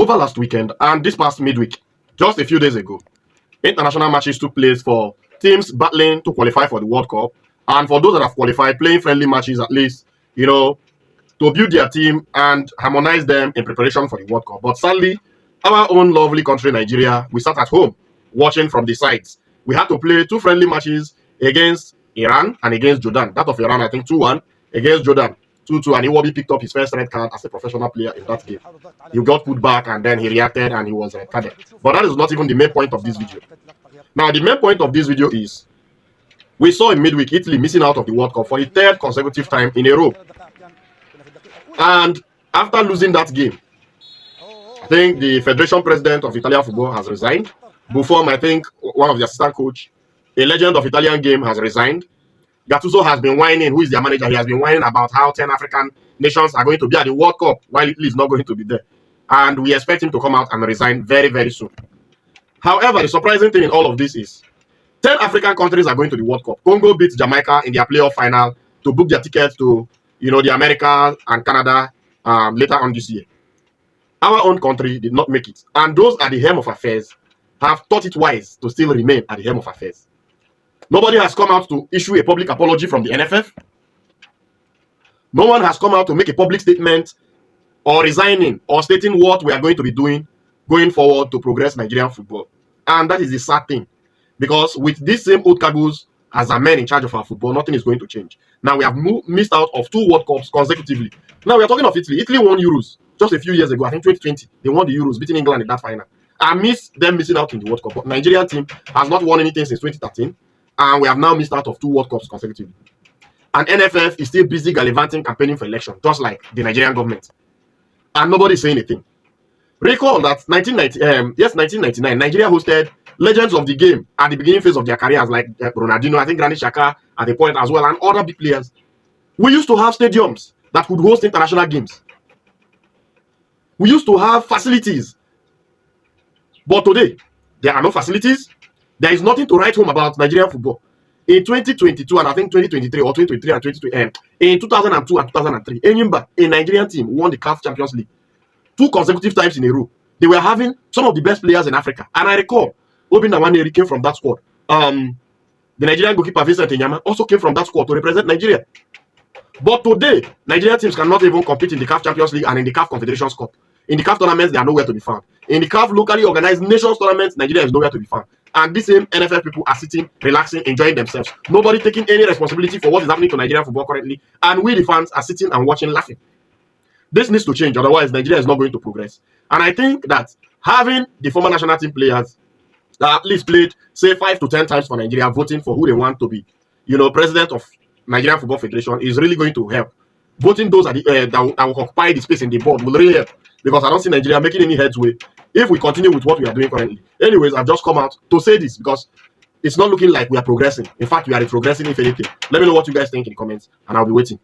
Over last weekend and this past midweek, just a few days ago, international matches took place for teams battling to qualify for the World Cup, and for those that have qualified, playing friendly matches at least, to build their team and harmonize them in preparation for the World Cup. But sadly, our own lovely country, Nigeria, we sat at home watching from the sides. We had to play 2 friendly matches against Iran and against Jordan. That of Iran, I think 2-1, against Jordan 2-2, and Iwobi picked up his first red card as a professional player in that game. He got put back and then he reacted and he was red carded. But that is not even the main point of this video. Now, the main point of this video is we saw in midweek Italy missing out of the World Cup for the 3rd consecutive time in a row. And after losing that game, I think the Federation President of Italian football has resigned. Buffon, I think one of the assistant coach, a legend of Italian game, has resigned. Gattuso has been whining, who is their manager. He has been whining about how 10 African nations are going to be at the World Cup while Italy is not going to be there. And we expect him to come out and resign very, very soon. However, the surprising thing in all of this is 10 African countries are going to the World Cup. Congo beat Jamaica in their playoff final to book their tickets to, the Americas and Canada later on this year. Our own country did not make it. And those at the helm of affairs have thought it wise to still remain at the helm of affairs. Nobody has come out to issue a public apology from the NFF. No one has come out to make a public statement or resigning or stating what we are going to be doing going forward to progress Nigerian football. And that is the sad thing. Because with these same old cargoes as our men in charge of our football, nothing is going to change. Now we have missed out of 2 World Cups consecutively. Now we are talking of Italy. Italy won Euros just a few years ago. I think 2020. They won the Euros, beating England in that final. I miss them missing out in the World Cup. But Nigerian team has not won anything since 2013. And we have now missed out of 2 World Cups consecutively. And NFF is still busy gallivanting, campaigning for election, just like the Nigerian government. And nobody is saying anything. Recall that 1999, Nigeria hosted legends of the game at the beginning phase of their careers, like Ronaldinho, I think Granit Xhaka at the point as well, and other big players. We used to have stadiums that could host international games. We used to have facilities. But today, there are no facilities. There is nothing to write home about Nigerian football. In 2022 and I think 2023 or 2023 and 2020, in 2002 and 2003, Enyimba, a Nigerian team, won the CAF Champions League 2 consecutive times in a row. They were having some of the best players in Africa. And I recall, Obinna Nwaneri came from that squad. The Nigerian goalkeeper Vincent Enyama also came from that squad to represent Nigeria. But today, Nigerian teams cannot even compete in the CAF Champions League and in the CAF Confederations Cup. In the CAF tournaments, they are nowhere to be found. In the CAF locally organized nations tournaments, Nigeria is nowhere to be found. And these same NFF people are sitting, relaxing, enjoying themselves. Nobody taking any responsibility for what is happening to Nigerian football currently. And we, the fans, are sitting and watching, laughing. This needs to change. Otherwise, Nigeria is not going to progress. And I think that having the former national team players that at least played, say, 5 to 10 times for Nigeria, voting for who they want to be, president of Nigerian Football Federation is really going to help. Voting those that will occupy the space in the board will really help. Because I don't see Nigeria making any headway if we continue with what we are doing currently. Anyways, I've just come out to say this because it's not looking like we are progressing. In fact, we are retrogressing if anything. Let me know what you guys think in the comments, and I'll be waiting.